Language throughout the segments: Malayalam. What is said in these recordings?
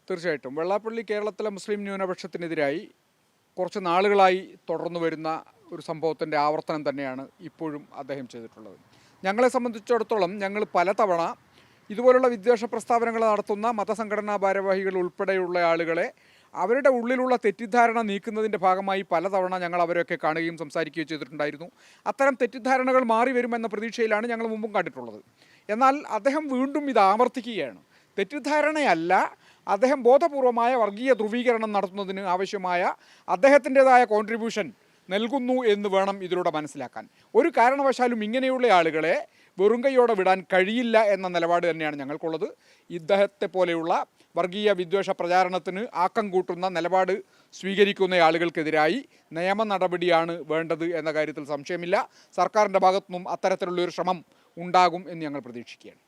തീർച്ചയായിട്ടും വെള്ളാപ്പള്ളി കേരളത്തിലെ മുസ്ലിം ന്യൂനപക്ഷത്തിനെതിരായി കുറച്ച് നാളുകളായി തുടർന്നു വരുന്ന ഒരു സംഭവത്തിൻ്റെ ആവർത്തനം തന്നെയാണ് ഇപ്പോഴും അദ്ദേഹം ചെയ്തിട്ടുള്ളത്. ഞങ്ങളെ സംബന്ധിച്ചിടത്തോളം ഞങ്ങൾ പലതവണ ഇതുപോലുള്ള വിദ്വേഷ പ്രസ്താവനകൾ നടത്തുന്ന മതസംഘടനാ ഭാരവാഹികൾ ഉൾപ്പെടെയുള്ള ആളുകളെ അവരുടെ ഉള്ളിലുള്ള തെറ്റിദ്ധാരണ നീക്കുന്നതിൻ്റെ ഭാഗമായി പലതവണ ഞങ്ങൾ അവരെയൊക്കെ കാണുകയും സംസാരിക്കുകയും ചെയ്തിട്ടുണ്ടായിരുന്നു. അത്തരം തെറ്റിദ്ധാരണകൾ മാറി വരുമെന്ന പ്രതീക്ഷയിലാണ് ഞങ്ങൾ മുമ്പും കണ്ടിട്ടുള്ളത്. എന്നാൽ അദ്ദേഹം വീണ്ടും ഇത് ആവർത്തിക്കുകയാണ്. തെറ്റിദ്ധാരണയല്ല, അദ്ദേഹം ബോധപൂർവമായ വർഗീയ ധ്രുവീകരണം നടത്തുന്നതിന് ആവശ്യമായ അദ്ദേഹത്തിൻ്റെതായ കോൺട്രിബ്യൂഷൻ നൽകുന്നു എന്ന് വേണം ഇതിലൂടെ മനസ്സിലാക്കാൻ. ഒരു കാരണവശാലും ഇങ്ങനെയുള്ള ആളുകളെ വെറും കൈയോടെ വിടാൻ കഴിയില്ല എന്ന നിലപാട് തന്നെയാണ് ഞങ്ങൾക്കുള്ളത്. ഇദ്ദേഹത്തെ പോലെയുള്ള വർഗീയ വിദ്വേഷ പ്രചാരണത്തിന് ആക്കം കൂട്ടുന്ന നിലപാട് സ്വീകരിക്കുന്ന ആളുകൾക്കെതിരായി നിയമ നടപടിയാണ് വേണ്ടത് എന്ന കാര്യത്തിൽ സംശയമില്ല. സർക്കാരിൻ്റെ ഭാഗത്തുനിന്നും അത്തരത്തിലുള്ളൊരു ശ്രമം ഉണ്ടാകും എന്ന് ഞങ്ങൾ പ്രതീക്ഷിക്കുകയാണ്.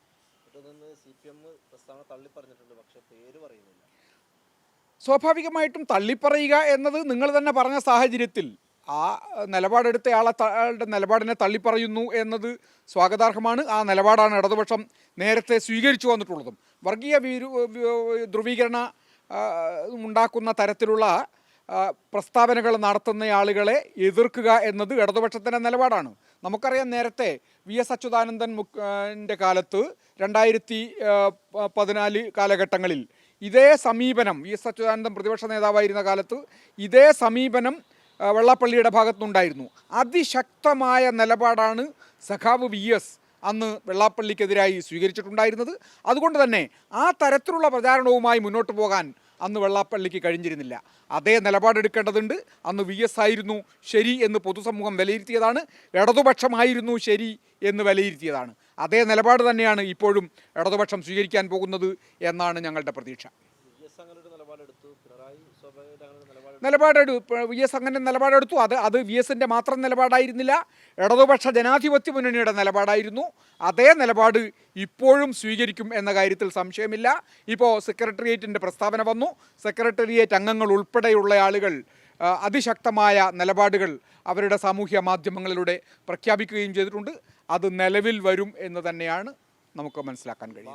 സ്വാഭാവികമായിട്ടും തള്ളിപ്പറയുക എന്നത് നിങ്ങൾ തന്നെ പറഞ്ഞ സാഹചര്യത്തിൽ ആ നിലപാടെടുത്തയാളുടെ നിലപാടിനെ തള്ളിപ്പറയുന്നു എന്നത് സ്വാഗതാർഹമാണ്. ആ നിലപാടാണ് ഇടതുപക്ഷം നേരത്തെ സ്വീകരിച്ചു വന്നിട്ടുള്ളതും. വർഗീയ ധ്രുവീകരണ ഉണ്ടാക്കുന്ന തരത്തിലുള്ള പ്രസ്താവനകൾ നടത്തുന്ന ആളുകളെ എതിർക്കുക എന്നത് ഇടതുപക്ഷത്തിൻ്റെ നിലപാടാണ്. നമുക്കറിയാം, നേരത്തെ വി.എസ്. അച്യുതാനന്ദൻ്റെ കാലത്ത് 2014 കാലഘട്ടങ്ങളിൽ ഇതേ സമീപനം, വി.എസ്. അച്യുതാനന്ദൻ പ്രതിപക്ഷ നേതാവായിരുന്ന കാലത്ത് ഇതേ സമീപനം വെള്ളാപ്പള്ളിയുടെ ഭാഗത്തുനിന്നുണ്ടായിരുന്നു. അതിശക്തമായ നിലപാടാണ് സഖാവ് വി.എസ്. അന്ന് വെള്ളാപ്പള്ളിക്കെതിരായി സ്വീകരിച്ചിട്ടുണ്ടായിരുന്നത്. അതുകൊണ്ട് തന്നെ ആ തരത്തിലുള്ള പ്രചാരണവുമായി മുന്നോട്ട് പോകാൻ അന്ന് വെള്ളാപ്പള്ളിക്ക് കഴിഞ്ഞിരുന്നില്ല. അതേ നിലപാടെടുക്കേണ്ടതുണ്ട്. അന്ന് വി.എസ്. ആയിരുന്നു ശരി എന്ന് പൊതുസമൂഹം വിലയിരുത്തിയതാണ്, ഇടതുപക്ഷമായിരുന്നു ശരി എന്ന് വിലയിരുത്തിയതാണ്. അതേ നിലപാട് തന്നെയാണ് ഇപ്പോഴും ഇടതുപക്ഷം സ്വീകരിക്കാൻ പോകുന്നത് എന്നാണ് ഞങ്ങളുടെ പ്രതീക്ഷ. വി.എസ്. അങ്ങനെ നിലപാടെടുത്തു. അത് വി.എസിൻ്റെ മാത്രം നിലപാടായിരുന്നില്ല, ഇടതുപക്ഷ ജനാധിപത്യ മുന്നണിയുടെ നിലപാടായിരുന്നു. അതേ നിലപാട് ഇപ്പോഴും സ്വീകരിക്കും എന്ന കാര്യത്തിൽ സംശയമില്ല. ഇപ്പോൾ സെക്രട്ടേറിയറ്റിൻ്റെ പ്രസ്താവന വന്നു. സെക്രട്ടേറിയറ്റ് അംഗങ്ങൾ ഉൾപ്പെടെയുള്ള ആളുകൾ അതിശക്തമായ നിലപാടുകൾ അവരുടെ സാമൂഹ്യ മാധ്യമങ്ങളിലൂടെ പ്രഖ്യാപിക്കുകയും ചെയ്തിട്ടുണ്ട്. അത് നിലവിൽ വരും എന്ന് തന്നെയാണ് നമുക്ക് മനസ്സിലാക്കാൻ കഴിയും.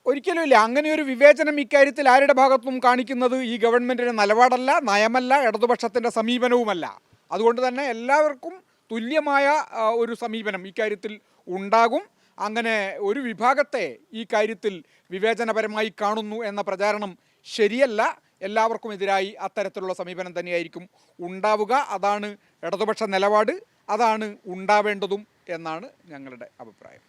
ഒരിക്കലുമില്ല. അങ്ങനെയൊരു വിവേചനം ഇക്കാര്യത്തിൽ ആരുടെ ഭാഗത്തുനിന്നും കാണിക്കുന്നത് ഈ ഗവൺമെൻറ്റിൻ്റെ നിലപാടല്ല, നയമല്ല, ഇടതുപക്ഷത്തിൻ്റെ സമീപനവുമല്ല. അതുകൊണ്ട് തന്നെ എല്ലാവർക്കും തുല്യമായ ഒരു സമീപനം ഇക്കാര്യത്തിൽ ഉണ്ടാകും. അങ്ങനെ ഒരു വിഭാഗത്തെ ഈ കാര്യത്തിൽ വിവേചനപരമായി കാണുന്നു എന്ന പ്രചാരണം ശരിയല്ല. എല്ലാവർക്കും എതിരായി അത്തരത്തിലുള്ള സമീപനം തന്നെയായിരിക്കും ഉണ്ടാവുക. അതാണ് ഇടതുപക്ഷ നിലപാട്, അതാണ് ഉണ്ടാവേണ്ടതും എന്നാണ് ഞങ്ങളുടെ അഭിപ്രായം.